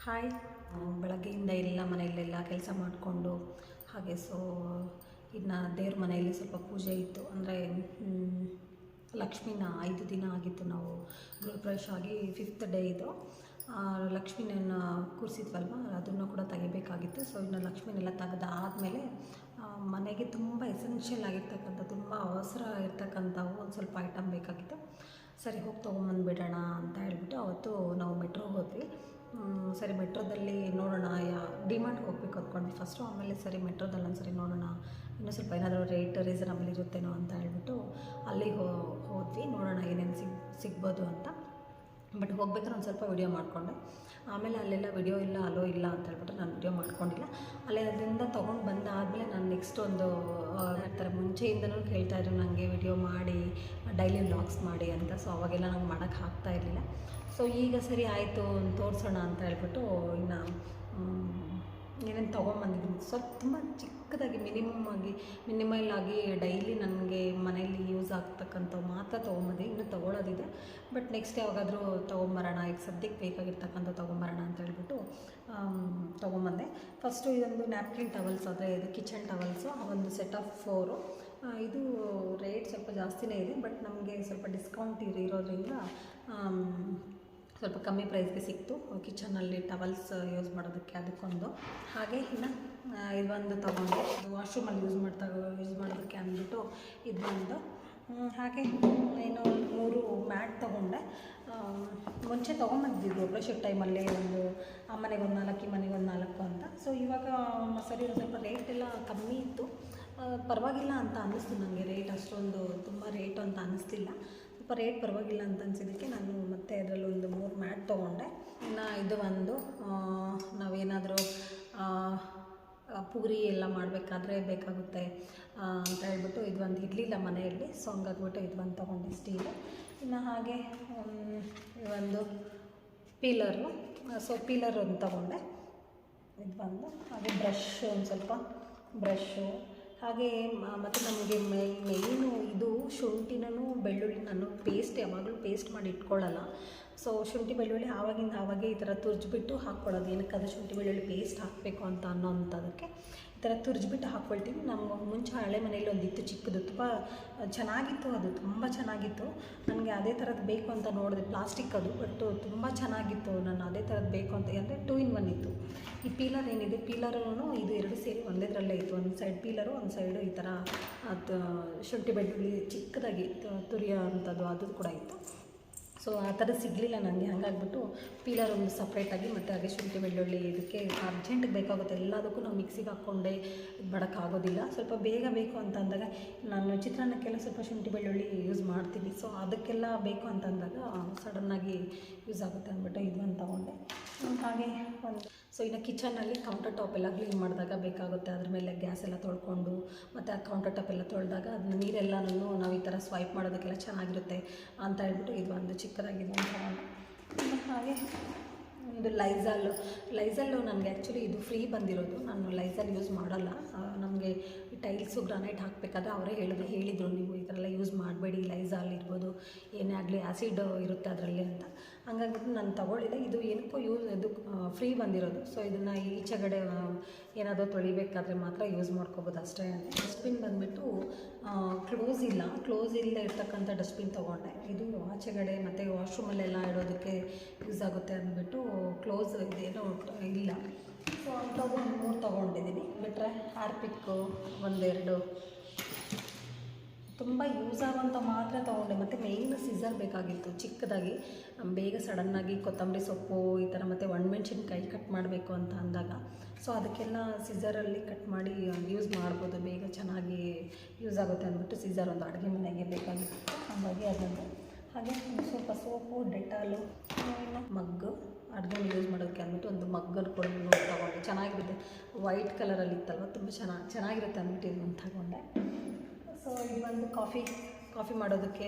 Hi. ಬೆಳಗ್ಗೆಯಿಂದ ಎಲ್ಲ ಮನೆಯಲ್ಲೆಲ್ಲ ಕೆಲಸ ಮಾಡಿಕೊಂಡು ಹಾಗೆ ಇನ್ನು ದೇವ್ರ ಮನೆಯಲ್ಲಿ ಸ್ವಲ್ಪ ಪೂಜೆ ಇತ್ತು. ಅಂದರೆ ಲಕ್ಷ್ಮಿನ 5 ದಿನ ಆಗಿತ್ತು ನಾವು ಗೃಹಪ್ರವೇಶ ಆಗಿ 5th ಡೇ ಇದು. ಲಕ್ಷ್ಮಿನ ಕೂರಿಸಿದ್ವಲ್ವ, ಅದನ್ನು ಕೂಡ ತೆಗಿಬೇಕಾಗಿತ್ತು. ಇನ್ನು ಲಕ್ಷ್ಮಿನೆಲ್ಲ ತೆಗೆದಾದಮೇಲೆ ಮನೆಗೆ ತುಂಬ ಎಸೆನ್ಷಿಯಲ್ ಆಗಿರ್ತಕ್ಕಂಥ, ತುಂಬ ಅವಸರ ಇರ್ತಕ್ಕಂಥವು ಒಂದು ಸ್ವಲ್ಪ ಐಟಮ್ ಬೇಕಾಗಿತ್ತು. ಸರಿ, ಹೋಗಿ ತೊಗೊಂಬಂದುಬಿಡೋಣ ಅಂತ ಹೇಳ್ಬಿಟ್ಟು ಅವತ್ತು ನಾವು ಮೆಟ್ರೋಗೆ ಹೋದ್ವಿ. ಸರಿ, ಮೆಟ್ರೋದಲ್ಲಿ ನೋಡೋಣ, ಡಿಮಾರ್ಟ್ಗೆ ಹೋಗ್ಬೇಕು ಅಂದ್ಕೊಂಡ್ವಿ ಫಸ್ಟು. ಆಮೇಲೆ ಸರಿ, ಮೆಟ್ರೋದಲ್ಲಿ ಒಂದು ಸರಿ ನೋಡೋಣ, ಇನ್ನೂ ಸ್ವಲ್ಪ ಏನಾದರೂ ರೇಟ್ ರೀಸನಬಲ್ ಇರುತ್ತೇನೋ ಅಂತ ಹೇಳ್ಬಿಟ್ಟು ಅಲ್ಲಿಗೆ ಹೋದ್ವಿ. ನೋಡೋಣ ಏನೇನು ಸಿಗ್ಬೋದು ಅಂತ. ಬಟ್ ಹೋಗ್ಬೇಕಾದ್ರೆ ಒಂದು ಸ್ವಲ್ಪ ವಿಡಿಯೋ ಮಾಡಿಕೊಂಡೆ. ಆಮೇಲೆ ಅಲ್ಲೆಲ್ಲ ವಿಡಿಯೋ ಇಲ್ಲ, ಅಲೋ ಇಲ್ಲ ಅಂತ ಹೇಳ್ಬಿಟ್ಟು ನಾನು ವಿಡಿಯೋ ಮಾಡ್ಕೊಂಡಿಲ್ಲ. ಅಲ್ಲೇ ಅದರಿಂದ ತೊಗೊಂಡು ಬಂದಾದಮೇಲೆ ನಾನು ನೆಕ್ಸ್ಟ್ ಒಂದು ಥರ ಮುಂಚೆಯಿಂದನೂ ಕೇಳ್ತಾಯಿದ್ರು ನನಗೆ ವಿಡಿಯೋ ಮಾಡಿ, ಡೈಲಿ ವ್ಲಾಗ್ಸ್ ಮಾಡಿ ಅಂತ. ಅವಾಗೆಲ್ಲ ನಂಗೆ ಮಾಡೋಕ್ಕೆ ಆಗ್ತಾಯಿರಲಿಲ್ಲ. ಈಗ ಸರಿ ಆಯಿತು, ತೋರಿಸೋಣ ಅಂತ ಹೇಳ್ಬಿಟ್ಟು ಇನ್ನು ಏನೇನು ತೊಗೊಂಬಂದಿದ್ದೀನಿ. ಸ್ವಲ್ಪ ತುಂಬ ಚಿಕ್ಕದಾಗಿ ಮಿನಿಮಲ್ ಆಗಿ ಡೈಲಿ ನನಗೆ ಮನೇಲಿ ಯೂಸ್ ಆಗ್ತಕ್ಕಂಥವು ಮಾತ್ರ ತೊಗೊಂಬಂದೆ. ಇನ್ನೂ ತೊಗೊಳೋದಿದೆ, ಬಟ್ ನೆಕ್ಸ್ಟ್ ಯಾವಾಗಾದರೂ ತೊಗೊಂಬರೋಣ, ಈಗ ಸದ್ಯಕ್ಕೆ ಬೇಕಾಗಿರ್ತಕ್ಕಂಥ ತೊಗೊಂಬರೋಣ ಅಂತ ಹೇಳ್ಬಿಟ್ಟು ತೊಗೊಂಬಂದೆ. ಫಸ್ಟು ಇದೊಂದು ನ್ಯಾಪ್ಕಿನ್ ಟವಲ್ಸ್, ಆದರೆ ಇದು ಕಿಚನ್ ಟವಲ್ಸು, ಒಂದು ಸೆಟ್ ಆಫ್ 4. ಇದು ರೇಟ್ ಸ್ವಲ್ಪ ಜಾಸ್ತಿನೇ ಇದೆ, ಬಟ್ ನಮಗೆ ಸ್ವಲ್ಪ ಡಿಸ್ಕೌಂಟ್ ಇರೋದ್ರಿಂದ ಸ್ವಲ್ಪ ಕಮ್ಮಿ ಪ್ರೈಸ್ಗೆ ಸಿಕ್ತು. ಕಿಚನಲ್ಲಿ ಟವಲ್ಸ್ ಯೂಸ್ ಮಾಡೋದಕ್ಕೆ ಅದಕ್ಕೊಂದು. ಹಾಗೆ ಇನ್ನು ಇದೊಂದು ತೊಗೊಂಡೆ, ವಾಶ್ರೂಮಲ್ಲಿ ಯೂಸ್ ಮಾಡೋದಕ್ಕೆ ಅಂದ್ಬಿಟ್ಟು ಇದೊಂದು. ಹಾಗೆ ಏನು 3 ಮ್ಯಾಟ್ ತೊಗೊಂಡೆ. ಮುಂಚೆ ತೊಗೊಂಬಂದಿದ್ದು ಗೃಹಪ್ರವೇಶ ಟೈಮಲ್ಲಿ, ಒಂದು ಆ ಮನೆಗೊಂದು 4, ಈ ಮನೆಗೊಂದು 4 ಅಂತ. ಇವಾಗ ಸರಿ, ಸ್ವಲ್ಪ ರೇಟ್ ಎಲ್ಲ ಕಮ್ಮಿ ಇತ್ತು, ಪರವಾಗಿಲ್ಲ ಅಂತ ಅನ್ನಿಸ್ತು ನನಗೆ. ರೇಟ್ ಅಷ್ಟೊಂದು ತುಂಬ ರೇಟು ಅಂತ ಅನ್ನಿಸ್ಲಿಲ್ಲ, ಸ್ವಲ್ಪ ರೇಟ್ ಪರವಾಗಿಲ್ಲ ಅಂತ ಅನಿಸಿದ್ದಕ್ಕೆ ನಾನು ಮತ್ತೆ ಅದರಲ್ಲಿ ಒಂದು 3 ಮ್ಯಾಟ್ ತೊಗೊಂಡೆ. ಇನ್ನು ಇದು ಒಂದು ನಾವೇನಾದರೂ ಪೂರಿ ಎಲ್ಲ ಮಾಡಬೇಕಾದ್ರೆ ಬೇಕಾಗುತ್ತೆ ಅಂತ ಹೇಳ್ಬಿಟ್ಟು ಇದೊಂದು ಇರಲಿಲ್ಲ ಮನೆಯಲ್ಲಿ. ಹಂಗಾಗ್ಬಿಟ್ಟು ಇದೊಂದು ತೊಗೊಂಡೆ, ಸ್ಟೀಲು. ಇನ್ನು ಹಾಗೆ ಒಂದು ಪೀಲರು, ಪೀಲರ್ ಒಂದು ತೊಗೊಂಡೆ, ಇದು ಬಂದು. ಹಾಗೆ ಒಂದು ಸ್ವಲ್ಪ ಬ್ರಷ್ಷು. ಹಾಗೆ ಮತ್ತು ನಮಗೆ ಮೇಯ್ನು ಇದು ಶುಂಠಿನೂ ಬೆಳ್ಳುಳ್ಳಿ ನಾನು ಯಾವಾಗಲೂ ಪೇಸ್ಟ್ ಮಾಡಿ ಇಟ್ಕೊಳ್ಳಲ್ಲ. ಶುಂಠಿ ಬೆಳ್ಳುಳ್ಳಿ ಆವಾಗೇ ಈ ಥರ ತುರ್ಜಿಬಿಟ್ಟು ಹಾಕ್ಕೊಳ್ಳೋದು. ಏನಕ್ಕೆ ಅದು ಶುಂಠಿ ಬೆಳ್ಳುಳ್ಳಿ ಪೇಸ್ಟ್ ಹಾಕಬೇಕು ಅಂತ ಅನ್ನೋಂಥದಕ್ಕೆ ಈ ಥರ ತುರ್ಜಿಬಿಟ್ಟು ಹಾಕ್ಕೊಳ್ತೀನಿ. ನಮ್ಗೆ ಮುಂಚೆ ಹಳೆ ಮನೇಲಿ ಒಂದಿತ್ತು ಚಿಕ್ಕದು, ತುಂಬ ಚೆನ್ನಾಗಿತ್ತು, ಅದು ತುಂಬ ಚೆನ್ನಾಗಿತ್ತು. ನನಗೆ ಅದೇ ಥರದ್ದು ಬೇಕು ಅಂತ ನೋಡಿದೆ, ಪ್ಲಾಸ್ಟಿಕ್ ಅದು, ಬಟ್ ತುಂಬ ಚೆನ್ನಾಗಿತ್ತು. ನಾನು ಅದೇ ಥರದ್ದು ಬೇಕು ಅಂತ, ಅಂದರೆ 2 in 1 ಇತ್ತು. ಈ ಪೀಲರ್ ಏನಿದೆ, ಪೀಲರೂ ಇದು 2 ಸೇರಿ ಒಂದೇದರಲ್ಲೇ ಇತ್ತು. ಒಂದು ಸೈಡ್ ಪೀಲರು, ಒಂದು ಸೈಡು ಈ ಥರ ಶುಂಠಿ ಬೆಳ್ಳುಳ್ಳಿ ಚಿಕ್ಕದಾಗಿ ತುರಿಯೋ ಅಂಥದ್ದು ಅದು ಕೂಡ ಇತ್ತು. ಆ ಥರ ಸಿಗಲಿಲ್ಲ ನನಗೆ. ಹಾಗಾಗ್ಬಿಟ್ಟು ಪೀಲರ್ ಒಂದು ಸಪ್ರೇಟಾಗಿ, ಮತ್ತು ಹಾಗೆ ಶುಂಠಿ ಬೆಳ್ಳುಳ್ಳಿ ಇದಕ್ಕೆ ಅರ್ಜೆಂಟಿಗೆ ಬೇಕಾಗುತ್ತೆ. ಎಲ್ಲದಕ್ಕೂ ನಾವು ಮಿಕ್ಸಿಗೆ ಹಾಕ್ಕೊಂಡೆ ಇದು ಮಾಡೋಕ್ಕಾಗೋದಿಲ್ಲ. ಸ್ವಲ್ಪ ಬೇಗ ಬೇಕು ಅಂತ ಅಂದಾಗ, ನಾನು ಚಿತ್ರಾನ್ನಕ್ಕೆಲ್ಲ ಸ್ವಲ್ಪ ಶುಂಠಿ ಬೆಳ್ಳುಳ್ಳಿ ಯೂಸ್ ಮಾಡ್ತೀನಿ. ಅದಕ್ಕೆಲ್ಲ ಬೇಕು ಅಂತ ಅಂದಾಗ ಸಡನ್ನಾಗಿ ಯೂಸ್ ಆಗುತ್ತೆ ಅಂದ್ಬಿಟ್ಟು ಇದನ್ನು ತೊಗೊಂಡೆ. ಹಾಗೆ ಒಂದು ಇನ್ನು ಕಿಚನಲ್ಲಿ ಕೌಂಟರ್ ಟಾಪ್ ಎಲ್ಲ ಕ್ಲೀನ್ ಮಾಡಿದಾಗ ಬೇಕಾಗುತ್ತೆ. ಅದ್ರ ಮೇಲೆ ಗ್ಯಾಸ್ ಎಲ್ಲ ತೊಳ್ಕೊಂಡು, ಮತ್ತು ಆ ಕೌಂಟರ್ ಟಾಪ್ ಎಲ್ಲ ತೊಳೆದಾಗ ಅದನ್ನ ನೀರೆಲ್ಲನೂ ನಾವು ಈ ಥರ ಸ್ವೈಪ್ ಮಾಡೋದಕ್ಕೆಲ್ಲ ಚೆನ್ನಾಗಿರುತ್ತೆ ಅಂತ ಹೇಳ್ಬಿಟ್ಟು ಇದೊಂದು ಚಿಕ್ಕದಾಗಿದೆ ಅಂತ ತೊಗೊಂಡೆ. ಹಾಗೆ ಒಂದು ಲೈಝಲ್ಲು ನನಗೆ ಆ್ಯಕ್ಚುಲಿ ಇದು ಫ್ರೀ ಬಂದಿರೋದು. ನಾನು ಲೈಝಲ್ ಯೂಸ್ ಮಾಡೋಲ್ಲ. ನಮಗೆ ಈ ಟೈಲ್ಸು ಗ್ರಾನೈಟ್ ಹಾಕಬೇಕಾದ್ರೆ ಅವರೇ ಹೇಳಿದರು, ನೀವು ಈ ಥರ ಎಲ್ಲ ಯೂಸ್ ಮಾಡಬೇಡಿ, ಲೈಝಾಲ್ ಇರ್ಬೋದು, ಏನೇ ಆಗಲಿ ಆ್ಯಸಿಡ್ ಇರುತ್ತೆ ಅದರಲ್ಲಿ ಅಂತ. ಹಂಗಾಗ್ಬಿಟ್ಟು ನಾನು ತೊಗೊಳ್ಳಿಲ್ಲ. ಇದು ಏನಕ್ಕೋ ಇದು ಫ್ರೀ ಬಂದಿರೋದು. ಇದನ್ನು ಈಚೆಗಡೆ ಏನಾದರೂ ತೊಳಿಬೇಕಾದ್ರೆ ಮಾತ್ರ ಯೂಸ್ ಮಾಡ್ಕೋಬೋದು ಅಷ್ಟೇ. ಡಸ್ಟ್ಬಿನ್ ಬಂದುಬಿಟ್ಟು ಕ್ಲೋಸ್ ಇಲ್ಲದೆ ಇರ್ತಕ್ಕಂಥ ಡಸ್ಟ್ಬಿನ್ ತೊಗೊಂಡೆ. ಇದು ಆಚೆಗಡೆ ಮತ್ತು ವಾಶ್ರೂಮಲ್ಲೆಲ್ಲ ಇಡೋದಕ್ಕೆ ಯೂಸ್ ಆಗುತ್ತೆ ಅಂದ್ಬಿಟ್ಟು ಕ್ಲೋಸ್ ಇದೇನೋ ಇಲ್ಲ. ಅಂಥದ್ದು 3 ತೊಗೊಂಡಿದ್ದೀನಿ. ಬಿಟ್ಟರೆ ಹಾರ್ಪಿಕ್ಕು 1-2 ತುಂಬ ಯೂಸ್ ಆಗೋಂಥ ಮಾತ್ರ ತೊಗೊಂಡೆ. ಮತ್ತು ಮೇಯ್ನ್ ಸಿಸರ್ ಬೇಕಾಗಿತ್ತು ಚಿಕ್ಕದಾಗಿ, ಬೇಗ ಸಡನ್ನಾಗಿ ಕೊತ್ತಂಬರಿ ಸೊಪ್ಪು ಈ ಥರ ಮತ್ತು ಒಣಮೆಣ್ಸಿನ್ಕಾಯಿ ಕಟ್ ಮಾಡಬೇಕು ಅಂತ ಅಂದಾಗ, ಅದಕ್ಕೆಲ್ಲ ಸಿಸರಲ್ಲಿ ಕಟ್ ಮಾಡಿ ಯೂಸ್ ಮಾಡ್ಬೋದು, ಬೇಗ ಚೆನ್ನಾಗಿ ಯೂಸ್ ಆಗುತ್ತೆ ಅಂದ್ಬಿಟ್ಟು ಸಿಸರ್ ಒಂದು ಅಡುಗೆ ಮನೆಗೆ ಬೇಕಾಗಿತ್ತು. ಹಾಗಾಗಿ ಅದನ್ನು. ಹಾಗೆ ಸ್ವಲ್ಪ ಸೋಪು, ಡೆಟಾಲು, ಮಗ್ಗು, ಅಡುಗೆ ಯೂಸ್ ಮಾಡೋದಕ್ಕೆ ಅಂದ್ಬಿಟ್ಟು ಒಂದು ಮಗ್ಗನ್ನು ಕೂಡ ತೊಗೊಂಡೆ. ಚೆನ್ನಾಗಿರುತ್ತೆ, ವೈಟ್ ಕಲರಲ್ಲಿ ಇತ್ತಲ್ವ, ತುಂಬ ಚೆನ್ನಾಗಿರುತ್ತೆ ಅಂದ್ಬಿಟ್ಟು ಇದನ್ನು ತಗೊಂಡೆ. ಇದೊಂದು ಕಾಫಿ ಮಾಡೋದಕ್ಕೆ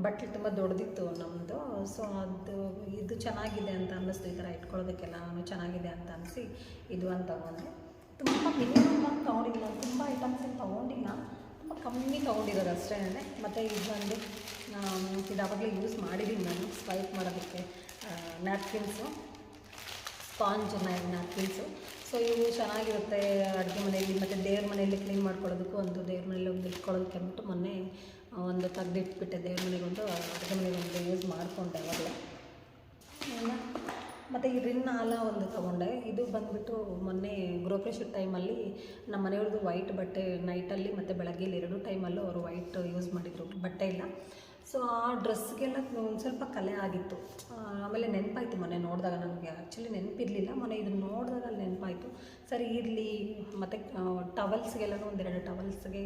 ಬಟ್ಟಲು ತುಂಬ ದೊಡ್ಡದಿತ್ತು ನಮ್ಮದು. ಇದು ಚೆನ್ನಾಗಿದೆ ಅಂತ ಅನ್ನಿಸ್ತು, ಈ ಥರ ಇಟ್ಕೊಳ್ಳೋದಕ್ಕೆಲ್ಲ ಚೆನ್ನಾಗಿದೆ ಅಂತ ಅನಿಸಿ ಇದು ಅಂತ ತೊಗೊಂಡೆ. ತುಂಬ ಮಿನಿಮಮ್ ಆಗಿ ತೊಗೊಂಡಿಲ್ಲ, ತುಂಬ ಐಟಮ್ಸ್ ಏನು ತೊಗೊಂಡಿಲ್ಲ, ತುಂಬ ಕಮ್ಮಿ ತೊಗೊಂಡಿರೋದು ಅಷ್ಟೇ. ಮತ್ತು ಇದೊಂದು ಇದು ಆವಾಗಲೇ ಯೂಸ್ ಮಾಡಿದ್ದೀನಿ ನಾನು, ಸ್ವೈಪ್ ಮಾಡೋದಕ್ಕೆ ನ್ಯಾಪ್ಕಿನ್ಸು. ಸ್ಪಾಂಜ್ ನ್ಯಾಪ್ಕಿನ್ಸು. ಸೊ ಇವು ಚೆನ್ನಾಗಿರುತ್ತೆ ಅಡುಗೆ ಮನೆಯಲ್ಲಿ, ಮತ್ತು ದೇವ್ರ ಮನೆಯಲ್ಲಿ ಕ್ಲೀನ್ ಮಾಡ್ಕೊಳ್ಳೋದಕ್ಕೂ, ಒಂದು ದೇವ್ರ ಮನೇಲಿ ಒಂದು ಇಟ್ಕೊಳ್ಳೋದಕ್ಕೆ ಅಂದ್ಬಿಟ್ಟು ಮೊನ್ನೆ ಒಂದು ತೆಗ್ದಿಟ್ಬಿಟ್ಟೆ. ದೇವ್ರ ಮನೆಗೊಂದು, ಅಡುಗೆ ಮನೆಗೊಂದು ಯೂಸ್ ಮಾಡಿಕೊಂಡೆ ಅವಾಗಲೇ. ಮತ್ತು ಈ ರಿನ್ ಆಲ ಒಂದು ತೊಗೊಂಡೆ. ಇದು ಬಂದುಬಿಟ್ಟು ಮೊನ್ನೆ ಗೃಹಪ್ರವೇಶದ ಟೈಮಲ್ಲಿ ನಮ್ಮ ಮನೆಯವ್ರದ್ದು ವೈಟ್ ಬಟ್ಟೆ ನೈಟಲ್ಲಿ ಮತ್ತು ಬೆಳಗ್ಗೆಯಲ್ಲಿ 2 ಟೈಮಲ್ಲೂ ಅವರು ವೈಟ್ ಯೂಸ್ ಮಾಡಿದರು, ಬಟ್ಟೆ ಇಲ್ಲ. ಸೊ ಆ ಡ್ರೆಸ್ಗೆಲ್ಲ ಒಂದು ಸ್ವಲ್ಪ ಕಲೆ ಆಗಿತ್ತು. ಆಮೇಲೆ ನೆನಪಾಯಿತು ಮೊನ್ನೆ ನೋಡಿದಾಗ, ನನಗೆ ಆ್ಯಕ್ಚುಲಿ ನೆನಪಿರಲಿಲ್ಲ, ಮೊನ್ನೆ ಇದನ್ನು ನೋಡಿದಾಗ ಅಲ್ಲಿ ನೆನಪಾಯಿತು. ಸರಿ ಇರಲಿ. ಮತ್ತು ಟವಲ್ಸ್ಗೆಲ್ಲನೂ 1-2 ಟವಲ್ಸ್ಗೆ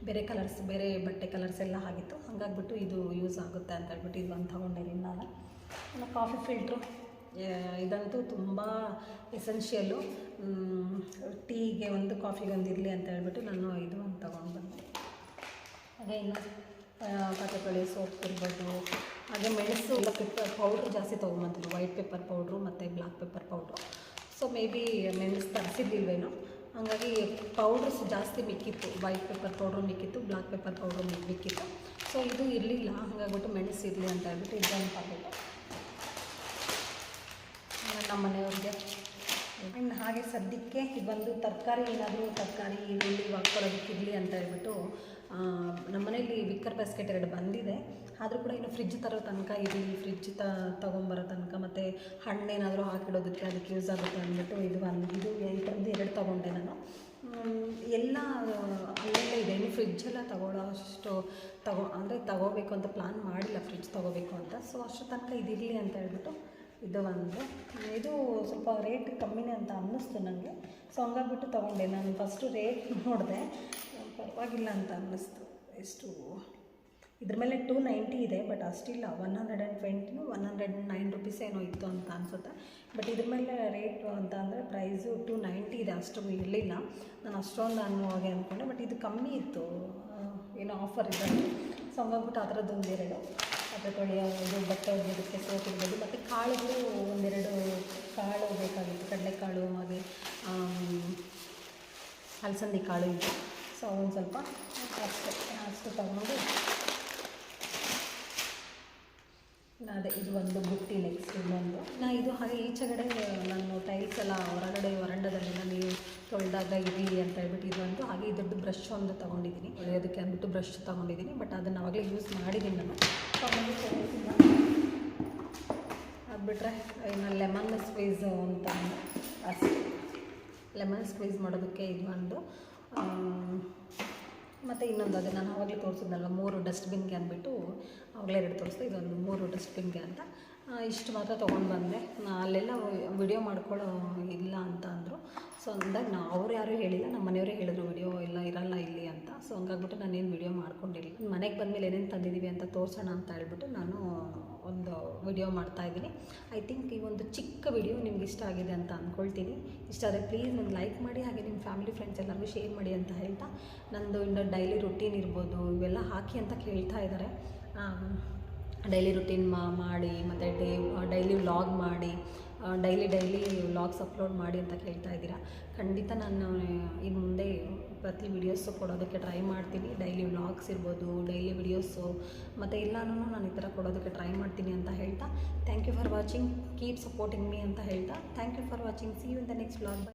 ಬೇರೆ ಕಲರ್ಸ್, ಬೇರೆ ಬಟ್ಟೆ ಕಲರ್ಸ್ ಎಲ್ಲ ಆಗಿತ್ತು. ಹಾಗಾಗ್ಬಿಟ್ಟು ಇದು ಯೂಸ್ ಆಗುತ್ತೆ ಅಂತ ಹೇಳ್ಬಿಟ್ಟು ಇದು ಒಂದು ತೊಗೊಂಡೆ ರಿನ್ನಾಲ. ಇನ್ನು ಕಾಫಿ ಫಿಲ್ಟ್ರು, ಇದಂತೂ ತುಂಬ ಎಸೆನ್ಷಿಯಲ್ಲು. ಟೀಗೆ ಒಂದು, ಕಾಫಿಗೆ ಒಂದು ಇರಲಿ ಅಂತ ಹೇಳ್ಬಿಟ್ಟು ನಾನು ಇದು ಒಂದು ತೊಗೊಂಡು ಬಂದೆ. ಹಾಗೆ ಇನ್ನು ಪಾತ್ರೆ ತೊಳೆಯೋ ಸೋಪ್ ಇರ್ಬೋದು. ಹಾಗೆ ಮೆಣಸು ಎಲ್ಲ ಪೆಪ್ಪರ್ ಪೌಡ್ರ್ ಜಾಸ್ತಿ ತೊಗೊಂಬಂತಿದ್ರು, ವೈಟ್ ಪೆಪ್ಪರ್ ಪೌಡ್ರು ಮತ್ತು black pepper powder. So may be ಮೆಣಸು ತರಿಸಿದ್ದಿಲ್ವೇನೋ, ಹಾಗಾಗಿ ಪೌಡ್ರಸ್ ಜಾಸ್ತಿ ಮಿಕ್ಕಿತ್ತು. ವೈಟ್ ಪೆಪ್ಪರ್ ಪೌಡ್ರು ಮಿಕ್ಕಿತ್ತು, ಬ್ಲ್ಯಾಕ್ ಪೆಪ್ಪರ್ ಪೌಡ್ರು ಮಿಕ್ಕಿತ್ತು. ಸೊ ಇದು ಇರಲಿಲ್ಲ, ಹಾಗಾಗ್ಬಿಟ್ಟು ಮೆಣಸು ಇರಲಿ ಅಂತ ಹೇಳ್ಬಿಟ್ಟು ಇದನ್ನು ಪಾಕೆಟು ನಮ್ಮ ಮನೆಯವ್ರಿಗೆ. ಇನ್ನು ಹಾಗೆ ಸದ್ಯಕ್ಕೆ ಇದೊಂದು ತರಕಾರಿ, ಏನಾದರೂ ತರಕಾರಿ ಈರುಳ್ಳಿ ಹಾಕ್ಕೊಳ್ಳೋದಕ್ಕಿರಲಿ ಅಂತ ಹೇಳ್ಬಿಟ್ಟು ನಮ್ಮ ಮನೇಲಿ ವಿಕ್ಕರ್ ಬಾಸ್ಕೆಟ್ 2 ಬಂದಿದೆ. ಆದರೂ ಕೂಡ ಇನ್ನು ಫ್ರಿಜ್ ತರೋ ತನಕ ಇರಲಿ, ಫ್ರಿಜ್ ತೊಗೊಂಬರೋ ತನಕ, ಮತ್ತು ಹಣ್ಣೇನಾದರೂ ಹಾಕಿಡೋದಕ್ಕೆ ಅದಕ್ಕೆ ಯೂಸ್ ಆಗುತ್ತೆ ಅಂದ್ಬಿಟ್ಟು ಇದು ಈ ಥರದ್ದು 2 ತೊಗೊಂಡೆ ನಾನು. ಎಲ್ಲ ಅಲ್ಲೆಲ್ಲ ಇದೆ. ಇನ್ನು ಫ್ರಿಜ್ಜೆಲ್ಲ ತೊಗೊಳ್ಳೋಷ್ಟು ತೊಗೋಬೇಕು ಅಂತ ಪ್ಲ್ಯಾನ್ ಮಾಡಿಲ್ಲ, ಫ್ರಿಜ್ ತೊಗೋಬೇಕು ಅಂತ. ಸೊ ಅಷ್ಟು ತನಕ ಇದಿರಲಿ ಅಂತ ಹೇಳ್ಬಿಟ್ಟು ಇದು ಒಂದು. ಇದು ಸ್ವಲ್ಪ ರೇಟ್ ಕಮ್ಮಿನೇ ಅಂತ ಅನ್ನಿಸ್ತು ನನಗೆ. ಸೊ ಹಂಗಾಗ್ಬಿಟ್ಟು ತೊಗೊಂಡೆ. ನಾನು ಫಸ್ಟು ರೇಟ್ ನೋಡಿದೆ, ಪರವಾಗಿಲ್ಲ ಅಂತ ಅನ್ನಿಸ್ತು. ಎಷ್ಟು ಇದ್ರ ಮೇಲೆ 290 ಇದೆ, ಬಟ್ ಅಷ್ಟಿಲ್ಲ. 120 109 ರುಪೀಸ್ ಏನೋ ಇತ್ತು ಅಂತ ಅನಿಸುತ್ತೆ. ಬಟ್ ಇದ್ರ ಮೇಲೆ ರೇಟ್ ಅಂತ ಅಂದರೆ ಪ್ರೈಸು 290 ಇದೆ, ಅಷ್ಟು ಇರಲಿಲ್ಲ. ನಾನು ಅಷ್ಟೊಂದು ಅನ್ನುವಾಗೆ ಅಂದ್ಕೊಂಡೆ, ಬಟ್ ಇದು ಕಮ್ಮಿ ಇತ್ತು, ಏನೋ ಆಫರ್ ಇದೆ. ಸೊ ಹಂಗಾಗ್ಬಿಟ್ಟು ಆ ಥರದ್ದು 1-2 ಪಾತ್ರೆ ತೊಳೆಯೋ ಇದು, ಬಟ್ಟೆ ಒಗೆಯೋದಕ್ಕೆ ಸೋಪ್ ಇರ್ಬೋದು. ಮತ್ತು ಕಾಳುಗಳು 1-2 ಕಾಳು ಬೇಕಾಗಿತ್ತು, ಕಡಲೆಕಾಳು ಹಾಗೆ ಅಲಸಂದಿ ಕಾಳು ಇತ್ತು. ಸೊ ಒಂದು ಸ್ವಲ್ಪ ಅಷ್ಟು ತಗೊಂಡು ಅದೇ ಇದು ಒಂದು ಬುಟ್ಟಿ. ನೆಕ್ಸ್ಟ್ ಇನ್ನೊಂದು ಇದು ಹಾಗೆ ಈಚೆಗಡೆ ನಾನು ಟೈಲ್ಸ್ ಎಲ್ಲ ಹೊರಗಡೆ ವರಂಡದಲ್ಲೆಲ್ಲ ನೀವು ತೊಳೆದಾಗ ಇರಲಿ ಅಂತ ಹೇಳ್ಬಿಟ್ಟು ಇದೊಂದು. ಹಾಗೆ ಈ ದೊಡ್ಡ ಬ್ರಷ್ ಒಂದು ತೊಗೊಂಡಿದ್ದೀನಿ, ಒಳ್ಳೆಯೋದಕ್ಕೆ ಅಂದ್ಬಿಟ್ಟು ಬ್ರಷ್ ತೊಗೊಂಡಿದ್ದೀನಿ. ಬಟ್ ಅದನ್ನು ಆವಾಗಲೇ ಯೂಸ್ ಮಾಡಿದ್ದೀನಿ ನಾನು. ಅದು ಬಿಟ್ಟರೆ ಇನ್ನು ಲೆಮನ್ ಸ್ಕ್ವೀಸ್ ಅಂತ ಅಷ್ಟೇ. ಲೆಮನ್ ಸ್ಕ್ವೀಸ್ ಮಾಡೋದಕ್ಕೆ ಇದು ಒಂದು. ಮತ್ತು ಇನ್ನೊಂದು ಅದೇ ನಾನು ಆವಾಗಲೇ ತೋರಿಸಿದ್ನಲ್ಲ 3 ಡಸ್ಟ್ಬಿನ್ಗೆ ಅಂದ್ಬಿಟ್ಟು, ಆವಾಗಲೇ 2 ತೋರಿಸ್ದೆ, ಇದೊಂದು 3 ಡಸ್ಟ್ಬಿನ್ಗೆ ಅಂತ. ಇಷ್ಟು ಮಾತ್ರ ತೊಗೊಂಡು ಬಂದೆ. ಅಲ್ಲೆಲ್ಲ ವಿಡಿಯೋ ಮಾಡ್ಕೊಳ್ಳೋ ಇಲ್ಲ ಅಂತ ಅಂದರು. ಸೊ ಅಂದಾಗ ಅವ್ರು ಯಾರೂ ಹೇಳಿಲ್ಲ, ನಮ್ಮ ಮನೆಯವರೇ ಹೇಳಿದ್ರು ವಿಡಿಯೋ ಎಲ್ಲ ಇರಲ್ಲ ಇಲ್ಲಿ ಅಂತ. ಸೊ ಹಂಗಾಗ್ಬಿಟ್ಟು ನಾನೇನು ವಿಡಿಯೋ ಮಾಡ್ಕೊಂಡಿಲ್ಲ. ಮನೆಗೆ ಬಂದಮೇಲೆ ಏನೇನು ತಂದಿದ್ದೀವಿ ಅಂತ ತೋರಿಸೋಣ ಅಂತ ಹೇಳ್ಬಿಟ್ಟು ನಾನು ಒಂದು ವಿಡಿಯೋ ಮಾಡ್ತಾಯಿದ್ದೀನಿ. ಐ ಥಿಂಕ್ ಈ ಒಂದು ಚಿಕ್ಕ ವಿಡಿಯೋ ನಿಮ್ಗೆ ಇಷ್ಟ ಆಗಿದೆ ಅಂತ ಅಂದ್ಕೊಳ್ತೀನಿ. ಇಷ್ಟ ಆದರೆ ಪ್ಲೀಸ್ ಒಂದು ಲೈಕ್ ಮಾಡಿ, ಹಾಗೆ ನಿಮ್ಮ ಫ್ಯಾಮಿಲಿ ಫ್ರೆಂಡ್ಸ್ ಎಲ್ಲರಿಗೂ ಶೇರ್ ಮಾಡಿ ಅಂತ ಹೇಳ್ತಾ, ನಂದು ಇನ್ನು ಡೈಲಿ ರುಟೀನ್ ಇರ್ಬೋದು ಇವೆಲ್ಲ ಹಾಕಿ ಅಂತ ಕೇಳ್ತಾ ಇದ್ದಾರೆ. ಡೈಲಿ ರುಟೀನ್ ಮಾಡಿ, ಮತ್ತು ಡೈಲಿ ವ್ಲಾಗ್ ಮಾಡಿ, ಡೈಲಿ ವ್ಲಾಗ್ಸ್ ಅಪ್ಲೋಡ್ ಮಾಡಿ ಅಂತ ಕೇಳ್ತಾ ಇದ್ದೀರಾ. ಖಂಡಿತ ನಾನು ಇನ್ನು ಮುಂದೆ ಪ್ರತಿ ವೀಡಿಯೋಸು ಕೊಡೋದಕ್ಕೆ ಟ್ರೈ ಮಾಡ್ತೀನಿ. ಡೈಲಿ ವ್ಲಾಗ್ಸ್ ಇರ್ಬೋದು, ಡೈಲಿ ವಿಡಿಯೋಸು ಮತ್ತು ಎಲ್ಲನೂ ನಾನು ಈ ಥರ ಕೊಡೋದಕ್ಕೆ ಟ್ರೈ ಮಾಡ್ತೀನಿ ಅಂತ ಹೇಳ್ತಾ, thank you for watching, keep supporting me ಅಂತ ಹೇಳ್ತಾ, thank you for watching. See you in the next vlog.